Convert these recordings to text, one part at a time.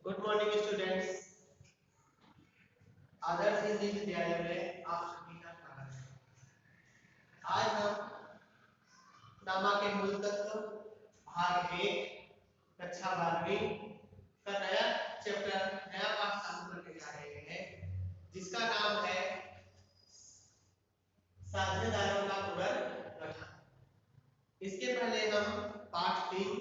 Good morning students. Adarsh Hindi Vidyalaya में आप सभी का स्वागत है। आज हम नामा के मूल तत्व भाग 1 कक्षा 12वीं का नया चैप्टर नया पाठ चालू करने जा रहे हैं, जिसका नाम है साझेदारों का पुनर्गठन। इसके पहले हम पाठ 3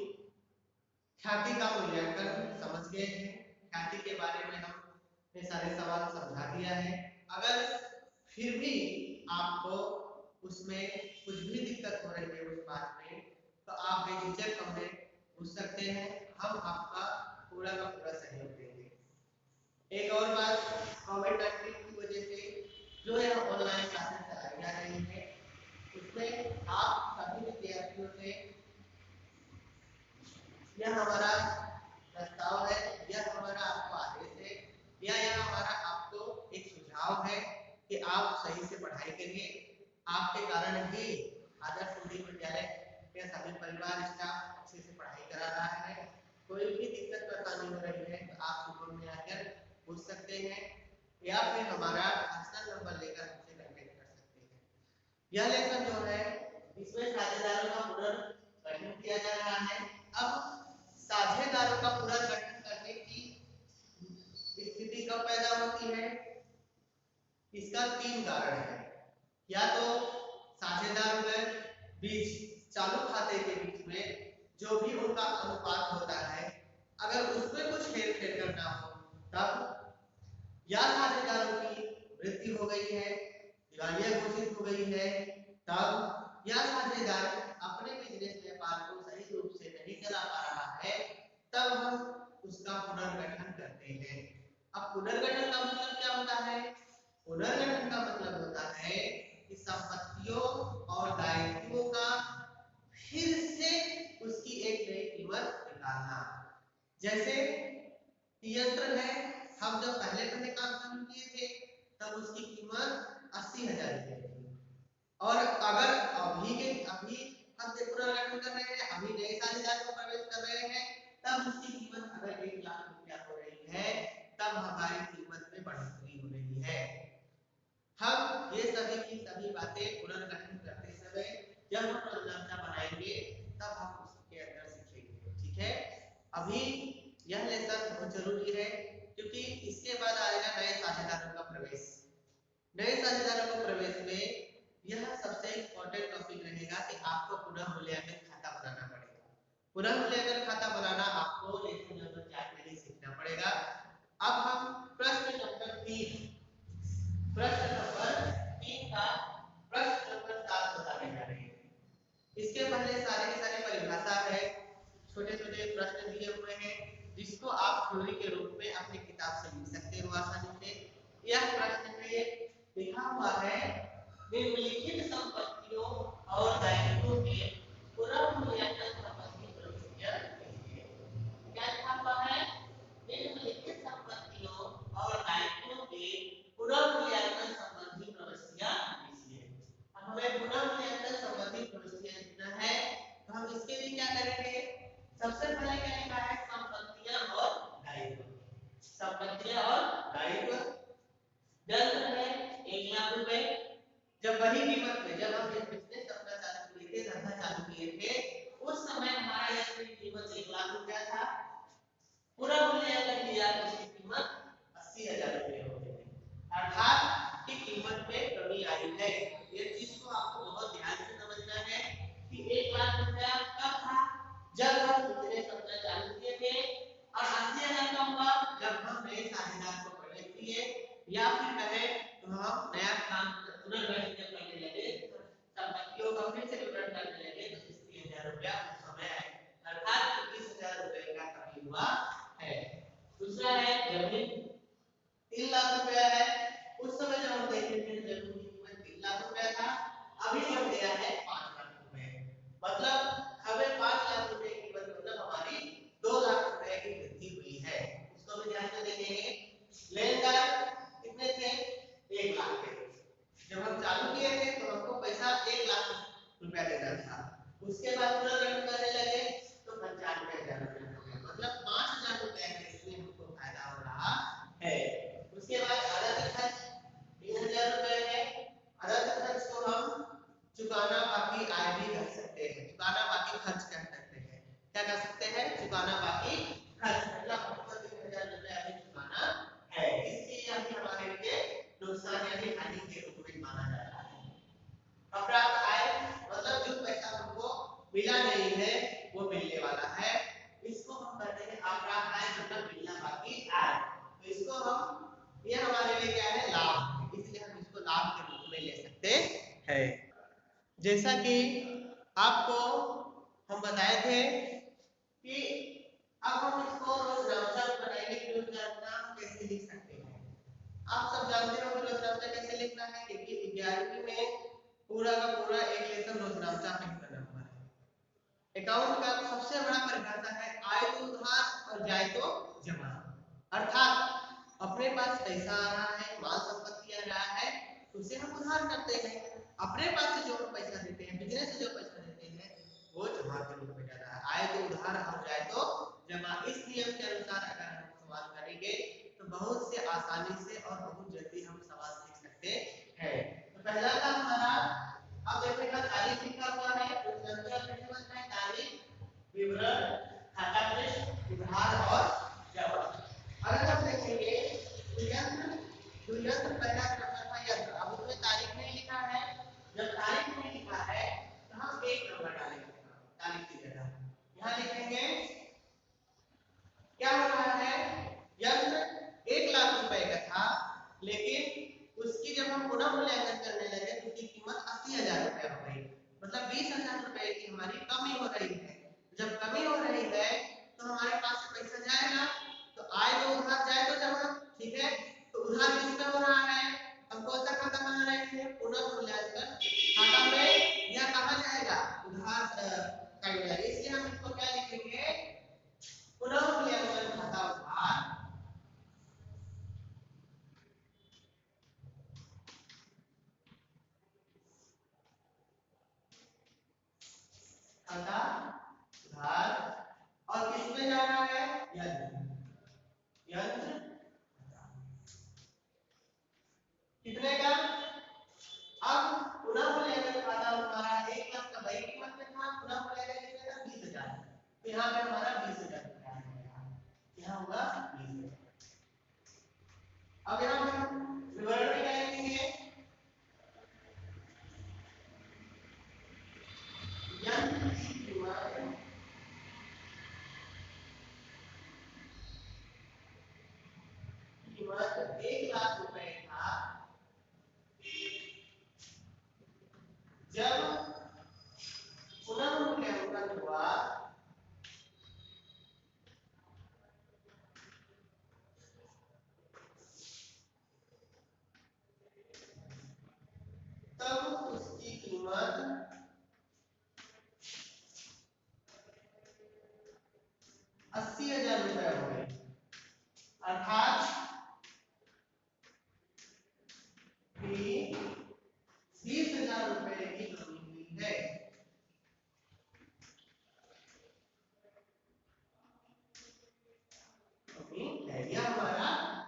ख्याति का मूल्यांकन समझ गए हैं। ख्याति के बारे में हमने सारे सवाल समझा दिया है। अगर फिर भी आपको उसमें कुछ भी दिक्कत हो रही है उस बात में, तो आप बेझिझक हमसे पूछ सकते हैं, हम आपका पूरा का पूरा सहयोग देंगे। एक और बात, कोविड-19 की वजह से जो यह ऑनलाइन क्लासेस चलाई जा रही है, उसमें आप सभी विद्यार्थियों से यह हमारा प्रस्ताव है, यह हमारा आपको आदेश है, यह हमारा आपको एक सुझाव है कि आप सही से पढ़ाई करिए। आपके कारण ही आदर्श हिंदी विद्यालय के सभी परिवार स्टाफ अच्छे से पढ़ाई करा रहा है। कोई भी दिक्कत परेशानी हो रही है तो आप सुबह में आकर पूछ सकते हैं या फिर हमारा पर्सनल नंबर लेकर हमसे कांटेक्ट कर सकते हैं। यह लेसन जो है इसमें साझेदारों का पुनर्गठन किया जा रहा है। अब साझेदारों का पुनर्गठन करने की स्थिति कब पैदा होती है? इसका 3 कारण है। या तो साझेदारों के बीच चालू खाते के बीच में जो भी उनका अनुपात होता है, अगर उसमें कुछ हेरफेर करना हो तब, या साझेदारों की मृत्यु हो गई है, दिवालिया घोषित हो गई है तब, या साझेदार अपने बिजनेस व्यापार को सही रूप से नहीं चला पा रहा है, तब हम उसका पुनर्गठन करते हैं। अब पुनर्गठन का मतलब क्या होता है? पुनर्गठन का मतलब होता है कि संपत्तियों और दायित्वों का फिर से उसकी एक नई कीमत निकालना। जैसे यंत्र है, हम जब पहले काम शुरू किए थे तब उसकी कीमत 80,000 रुपये थी, और अगर अभी हम पुनर्गठन कर रहे हैं, अभी नए साझेदार को प्रवेश कर रहे हैं, तब उसकी कीमत अगर 1 लाख रुपया हो रही है, तब हमारी कीमत में बढ़ोतरी हो रही है। हम ये सभी की सभी बातें पुनर्गठन करते समय जब हम परियोजना बनाएंगे तब हम उसके अंदर सीखेंगे। ठीक है, अभी यह लेसन बहुत जरूरी है क्योंकि इसके बाद आएगा नए साझेदारों का प्रवेश। नए साझेदारों के प्रवेश में यह सबसे इम्पोर्टेंट टॉपिक रहेगा कि आपको पुनः मूल्यांकन खाता बनाना पड़ेगा। पुनः मूल्यांकन खाता बनाना आपको लेसन नंबर 4 में ही सीखना पड़ेगा। अब हम प्रश्न नंबर 3 का प्रश्न नंबर 7 बताने जा रहे हैं। इसके पहले सारे के सारे परिभाषा है, छोटे-छोटे प्रश्न दिए हुए हैं जिसको आप थ्योरी के रूप में अपनी किताब से लिख सकते हो आसानी से। यह प्रश्न में लिखा हुआ है, निम्नलिखित संपत्तियों और दायित्वों के पुनर्मूल्यांकन संबंधी प्रक्रिया कीजिए। क्या लिखा हुआ है? निम्नलिखित संपत्तियों और दायित्वों के पुनर्मूल्यांकन संबंधी प्रक्रिया कीजिए। अब हमें पुनर्मूल्यांकन संबंधी प्रक्रिया लिखना है, तो हम इसके लिए क्या करेंगे? सबसे पहले क्या लिखा है? संपत्तियां और दायित्व। संपत्तियां और दायित्व यंत्र है 1 लाख रुपए। जब वही कीमत में जब हम बिजनेस अपना चालू किए थे, धंधा चालू किए थे, उस समय हमारा यंत्र की कीमत 1 लाख रुपया था। पूरा मूल्यांकन किया तो उसकी कीमत 80,000 रुपये हो गई, अर्थात की कीमत में कमी आई है। ये चीज को आपको बहुत ध्यान से समझना है कि 1 लाख रुपया कब था? जब हम बिजनेस अपना चालू किए थे, और 80,000 कब हुआ? जब हम नए साझेदार को प्रवेश किए, या फिर कहें तो हम नया काम पुनर्गठन करने लगे, संपत्तियों का फिर से विवरण करने लगे, तो 80,000 रुपया उस समय आए, अर्थात 20,000 रुपये का कमी हुआ है। दूसरा है जमीन 3 लाख रुपया है। उस समय जब हम देखे थे जमीन की कीमत 3 लाख रुपया था, अभी बढ़ गया है 5 लाख रुपए। मतलब हमें 5 लाख रुपए की कीमत मतलब हमारी 2 लाख रुपए की वृद्धि हुई है। उसको भी ध्यान से देखेंगे। लेनदार कितने थे? 1 लाख थे। जब हम चालू किए थे तो हमको पैसा 1 लाख रुपया देना था। उसके बाद पुनर्गठन करने लगे तो 95,000 रुपया हो गया, मतलब 5,000 रुपया के इसमें हमको खर्च, मतलब हमको 3000 रुपये अभी चुकाना है, इसलिए अभी हमारे लिए नुकसान यानी हानि के रूप में माना जाता है। अप्राप्त आय मतलब जो पैसा हमको मिला नहीं है वो मिलने वाला है, इसको हम कहते हैं अप्राप्त आय, मतलब मिलना बाकी आय। तो इसको हम, ये हमारे लिए क्या है, लाभ है, इसलिए हम इसको लाभ के रूप में ले सकते हैं। जैसा कि आपको हम बताए थे कि अब हम इसको रोजनामा बनाएंगे कि रोजनामा कैसे लिख सकते हैं। आप सब जानते हो कि रोजनामा कैसे लिखना है, क्योंकि 11वीं में पूरा का पूरा एक लेसन रोजनामा पे बना हुआ है। अकाउंट का सबसे बड़ा परिभाषा है आय तो उधार और जाए तो जमा, अर्थात अपने पास पैसा आ रहा है, माल संपत्ति आ रहा है, उसे हम उधार करते हैं। अपने पास से जो पैसा देते हैं, बिजनेस से जो पैसा देते हैं, वो जमा के रूप में जाता है। आए तो उधार और जाए तो जमा। इस नियम के अनुसार अगर हम सवाल करेंगे तो बहुत से आसानी से और बहुत जल्दी हम सवाल सीख सकते हैं। तो पहला था हमारा, अब देखिएगा तारीख लिखा हुआ है, तो संख्या कैसे बनता है, तारीख, विवरण, खाता पृष्ठ, उधार और जमा। अगर हम देखेंगे तो यंत्र पहला नंबर था यंत्र, अब उसमें तारीख नहीं लिखा है। जब तारीख नहीं लिखा है तो हम एक नंबर डालेंगे तारीख की जगह, यहाँ लिखेंगे क्या हो रहा है, यंत्र 1 लाख रुपए का था, लेकिन उसकी जब हम पुनः मूल्यांकन करने लगे तो उसकी कीमत 80,000 रुपए हो गई, मतलब 20,000 रुपए की हमारी कमी हो रही है। जब कमी हो रही है तो हमारे पास से पैसा जाएगा, तो आय तो उधार जाए तो जमा, ठीक है। तो उधार किसमें हो रहा है, हम कौन सा खाता बना रहे हैं, पुनः मूल्यांकन खाता में, यह कहां जाएगा, उधार का जाएगा, इसलिए हम इसको क्या लिखेंगे, पुनः मूल्यांकन खाता उधार खाता उधार, और किसमें जा रहा है, यंत्र, यंत्र कितने का, अब पुनः मूल्यांकन खाता हमारा 1 लाख का बही कीमत में था, पुनः मूल्यांकन कितने का, 20,000, तो यहाँ पे हमारा 20,000 रुपया आएगा, यहाँ होगा 20,000। अब यहाँ पे हम विवरण में क्या लिखेंगे, यंत्र की कीमत कीमत 1 लाख रुपए था, जब पुनः मूल्यांकन हुआ तब उसकी कीमत 80,000 रुपए हो गई, अर्थात कि 20,000 रुपए की कमी हुई है। यह हमारा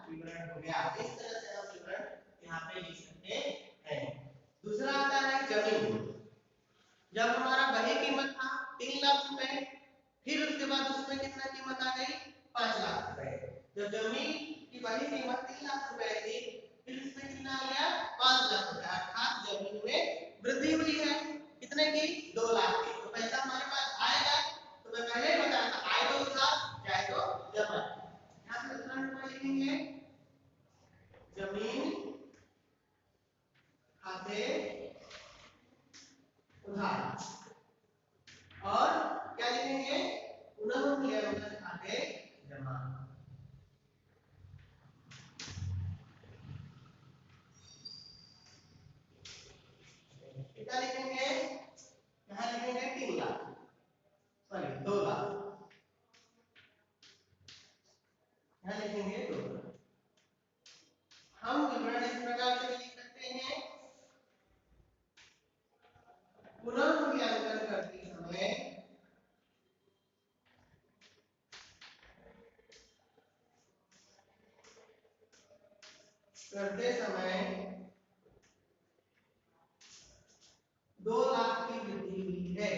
विवरण हो गया, इस तरह से हम विवरण यहाँ पे लिख सकते हैं। दूसरा आता है जमीन, जब हमारा बही कीमत था 3 लाख रुपए, फिर उसके बाद उसमें कितना कीमत आ गई, 5 लाख रुपए। जब जमीन की बही कीमत 3 लाख रुपए थी, फिर उसमें कितना आ गया, 5 लाख रुपए, अर्थात जमीन में वृद्धि हुई है, कितने की, 2 लाख की। तो पैसा हमारे पास आएगा, तो मैं पहले ही बताया था, आए तो उधार जाए तो जमा। यहाँ पे कितना रुपए लिखेंगे, जमीन खाते उधार, और क्या लिखेंगे, पुनः मूल्यांकन खाते जमा। कितना लिखेंगे, यहाँ लिखेंगे 3 लाख, सॉरी 2 लाख, यहाँ लिखेंगे 2 लाख। हम विवरण इस प्रकार से लिख सकते हैं, पुनः मूल्यांकन करते समय करते समय 2 लाख की वृद्धि हुई है,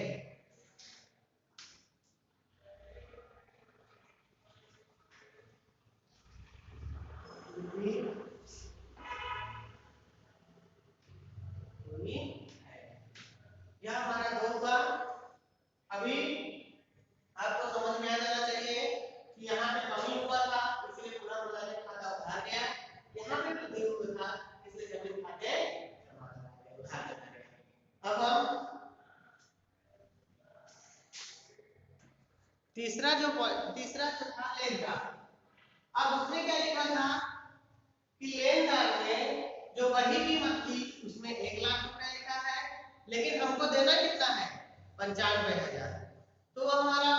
तीसरा जो था लेनदार। अब उसने क्या लिखा था कि लेनदार ने जो वही कीमत थी उसमें 1,00,000 रुपया लिखा है, लेकिन हमको देना कितना है 95,000। तो हमारा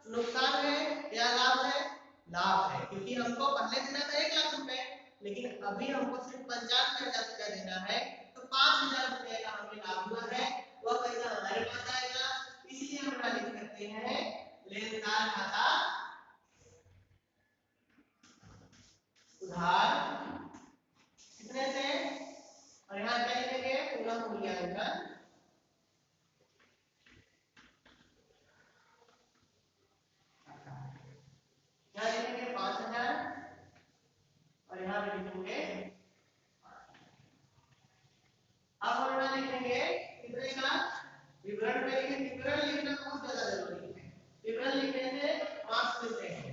नुकसान है या लाभ है? लाभ है, क्योंकि हमको पहले देना था 1,00,000 रुपए, लेकिन अभी हमको सिर्फ 95,000 रुपया देना है। तो 5,000 रुपये का हमें लाभ हुआ है, वह पैसा हमारे पास आएगा। इसलिए हम यहाँ लिख सकते हैं लेनदार खाता उधार कितने से, और यहाँ क्या लिखेंगे पुनः मूल्यांकन यहाँ लिखेंगे 5,000 और यहाँ भी लिखेंगे। अब हम यहाँ लिखेंगे कितने का विवरण में लिखेंगे। विवरण लिखना बहुत ज्यादा जरूरी है। विवरण लिखने से मार्क्स मिलते हैं।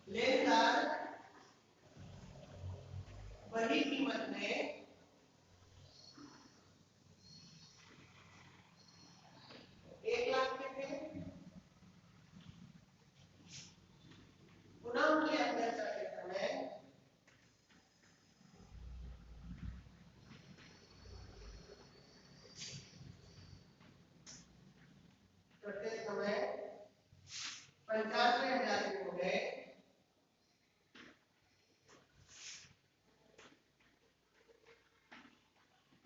लेनदार वही कीमत में 1,00,000 के थे, पुनः मूल्यांकन करते समय करते समय 95,000 हो गए।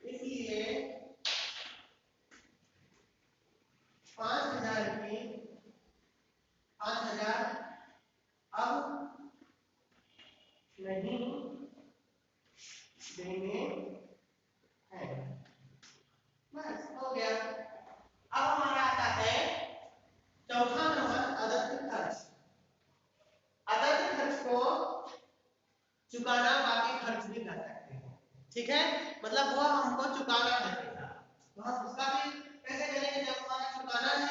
इसलिए 5,000 अब नहीं देने हैं। बस हो गया। अब हमारा आता है चौथा नंबर अदत्त खर्च। अदत्त खर्च को चुकाना बाकी खर्च भी कर सकते हैं, ठीक है। मतलब वो हमको चुकाना है पैसा, तो हम उसका भी कैसे करेंगे? जब हमारा चुकाना है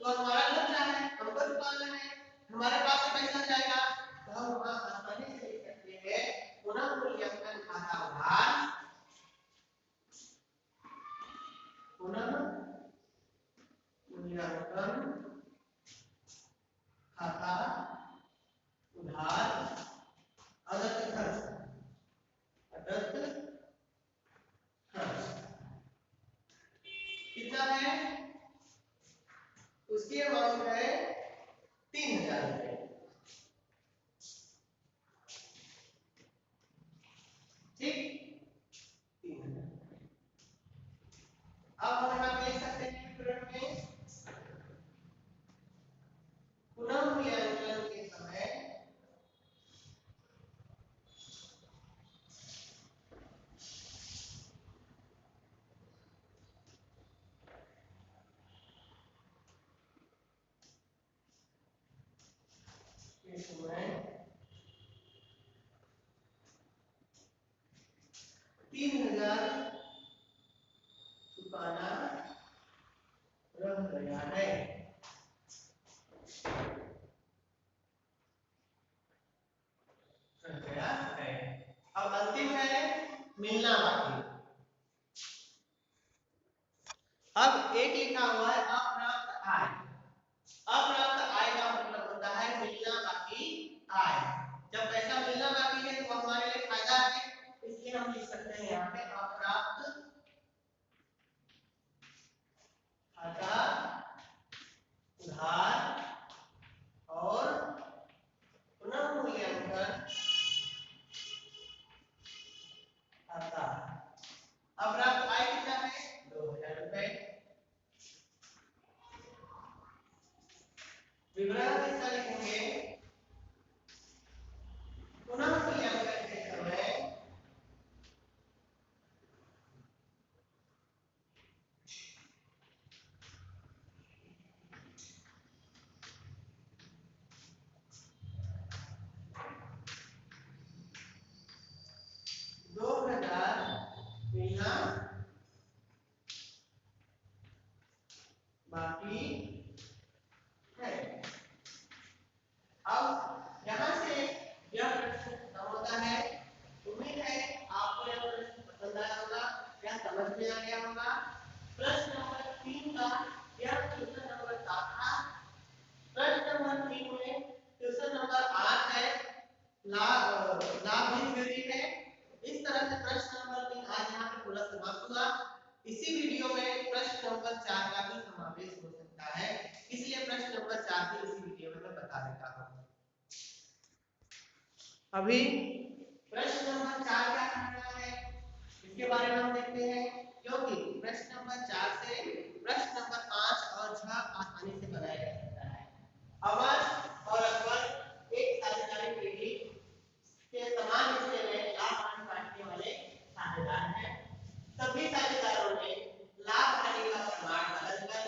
तो हमारा लग रहा है, हमको चुकाना है, हमारे पास से पैसा जाएगा, तो हम वहां आसानी से लिख सकते हैं पुनः मूल्यांकन खाता उधार, पुनः मूल्यांकन खाता उधार अदत्त खर्च। अदत्त खर्च कितना है? उसकी अमाउंट है 3,000 रुपए, ठीक। 3,000। अब हम यहाँ पे लिख सकते हैं विवरण में पुनः मूल्यांकन के समय के समय 3,000 चुकाना रह गया है। अब अंतिम है मिलना बाकी। अब एक लिखा हुआ है अप्राप्त आय। अप्राप्त आय का मतलब होता है मिलना बाकी आय। जब पैसा मिलना बाकी है तो हमारे लिए फायदा है, इसलिए हम लिख सकते हैं यहाँ पे अप्राप्त खाता उधार और पुनः मूल्यांकन खाता। लाभ भी थ्योरी है। इस तरह से प्रश्न नंबर 3 आज यहाँ पे पूरा समाप्त हुआ। इसी वीडियो में प्रश्न नंबर 4 का भी समावेश हो सकता है, इसलिए प्रश्न नंबर 4 भी इसी वीडियो में मैं बता देता हूँ। अभी प्रश्न नंबर 4 क्या कहना है इसके बारे में हम देखते हैं, क्योंकि प्रश्न नंबर 4 से प्रश्न नंबर 5 और 6 आसानी से बनाया जा सकता है। अमर और अकबर एक साझेदारी पीढ़ी के समान हिस्से में लाभ हानि बांटने वाले साझेदार हैं। सभी साझेदारों ने लाभ हानि का प्रमाण बदलकर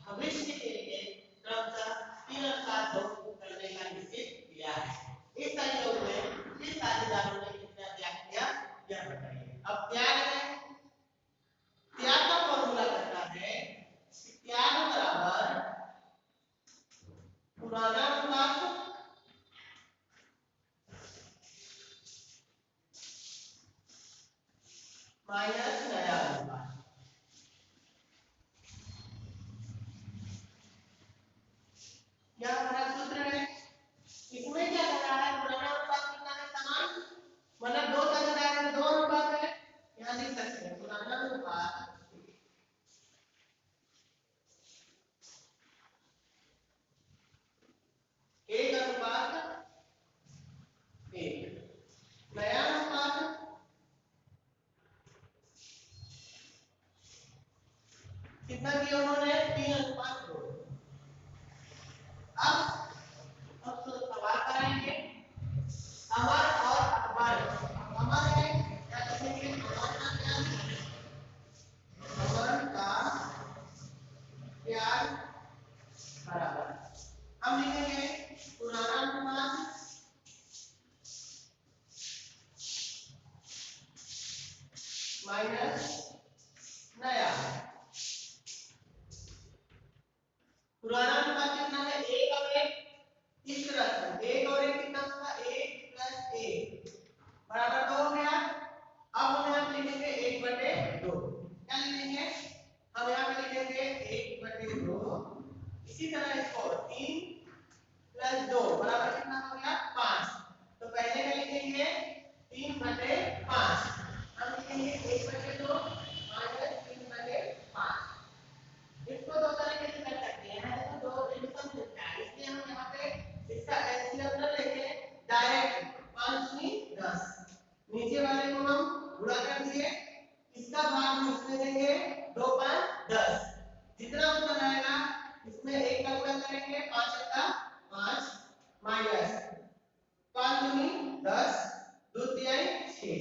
भविष्य के लिए क्रमशः 3/7 करने का निश्चित किया है। इस संयोग में किस साझेदारों ने कितना त्याग किया यह बताइए। अब त्याग है, त्याग का फॉर्मूला कहता है त्याग बराबर पुराना अनुपात माइनस नया अनुपात। यह हमारा सूत्र है। इसमें क्या कर रहा है, पुराना अनुपात कितना है, समान, मतलब दो साझेदार में दो अनुपात है। यहाँ लिख सकते हैं पुराना अनुपात एक अनुपात एक, नया अनुपात कितना किया उन्होंने 3/2। अब तो सवाल करेंगे अमर और अकबर। अमर है क्या लिखेंगे, अमर का क्या, अमर का त्याग बराबर हम लिखेंगे पुराना अनुपात माइनस नया। पुराना अनुपात कितना है, 1 और 1, इस तरह से 1 और 1 कितना होगा, 1 + 1 बराबर 2 हो गया। अब हम यहाँ पे लिखेंगे 1/2। क्या लिखेंगे, हम यहाँ पे लिखेंगे 1/2। इसी तरह इसको 3 + 2 बराबर कितना हो गया, 5। तो पहले का लिखेंगे 3/5, हम लिखेंगे 1/2 माइनस 3/5। इसको दो तरीके से कर सकते हैं, देखो दो एडिशन मिलता है, इसलिए हम यहाँ पे इसका एलसीएम न लेके डायरेक्ट 5 × 10 नीचे वाले को हम गुणा कर दिए, इसका भाग हम इसमें देंगे 2 × 5 = 10। जितना उत्तर आएगा इसमें 1 का गुणा करेंगे 5 × 5 माइनस 5 × 10 2 × 6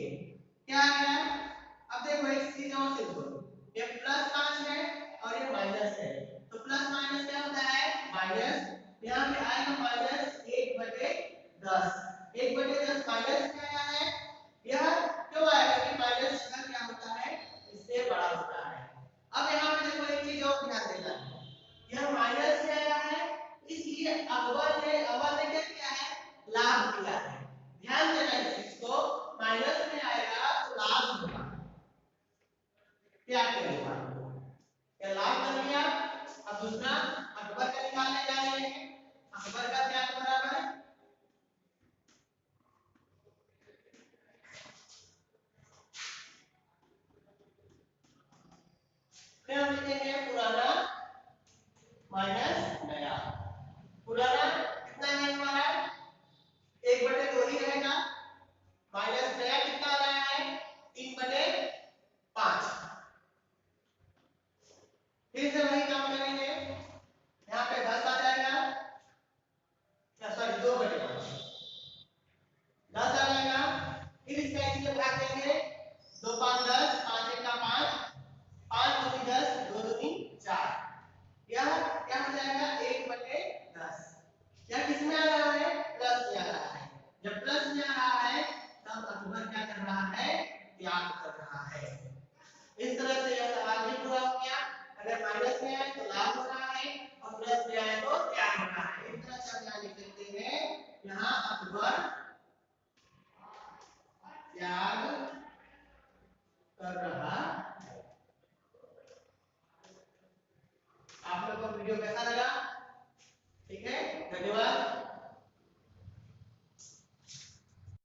क्या आ गया। अब देखो एक चीज और से देखो, ये +5 है और ये माइनस है, तो प्लस माइनस क्या होता है, माइनस। यहाँ पे आएगा माइनस 1/10। 1/10 माइनस में आया है, यह क्यों आएगा कि माइनस का क्या होता है, इससे बड़ा होता है। अब यहाँ पे देखो एक चीज और ध्यान देना है, यह माइनस में आया है इसलिए अकबर ने क्या किया है, लाभ किया है। ध्यान देना इस चीज को, माइनस में आएगा तो लाभ होगा, क्या करेगा, क्या लाभ कर लिया। अब दूसरा अकबर का निकालने जा रहे हैं, अकबर का त्याग बराबर फिर हम लिखेंगे पुराना माइनस नया। पुराना कितना है हमारा, 1/2 ही रहेगा, माइनस नया कितना आ रहा है 3/5। फिर से वही काम करेंगे, यहाँ पे 10 आ जाएगा, सॉरी 2/5 10 आ जाएगा। फिर इसका इसलिए भाग देंगे 2 × 5 = 10, 5 × 1 = 5, 5 × 2 = 10, 2 × 2 = 4। यह क्या हो जाएगा 1/10। यह किसमें आ रहा है, प्लस में आ रहा है। जब प्लस में आ रहा है तब अकबर क्या कर रहा है, त्याग कर रहा है। इस तरह से यह सवाल भी पूरा हो गया। अगर माइनस में आए तो लाभ हो रहा है और प्लस में आए तो त्याग हो रहा है। इस तरह से हम यहाँ लिख सकते हैं, यहाँ अकबर त्याग कर रहा है। आप लोगों को वीडियो कैसा